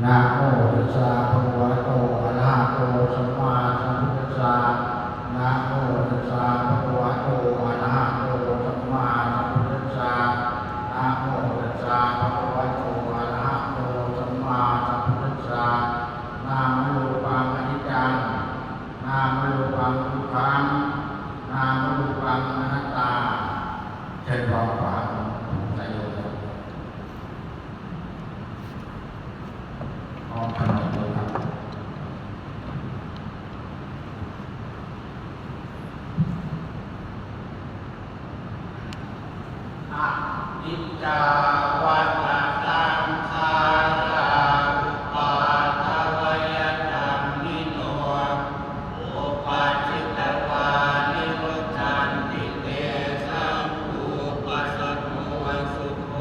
นะโมตัสสะภะคะวะโตอะระหะโตสัมมาสัมพุทธัสสะนะโมตัสสะภะคะวะโตอะระหะโตสัมมาสัมพุทธัสสะนะโมตัสสะภะคะวะโตอะระหะโตสัมมาสัมพุทธัสสะนามรูปังอนิจจังนามรูปังทุกขังนามรูปังอนัตตาเชิญร้องขวาสายโยมออกขนมเลยครับอนิจจาวัฏสังขารอุปาทวยธรรมิโนอุปาจิตวานิโรจันติเตสัมภูปัสสโนสุโข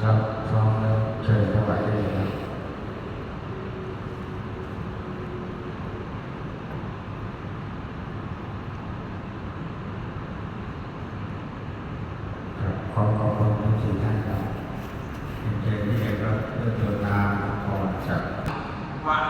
ครับพร้อมแล้วเชิญถวายได้เลยครับขอขอบคุณทั้งสี่ท่านครับเชิญที่เด็กก็เพื่อตัวนามพรจากวัด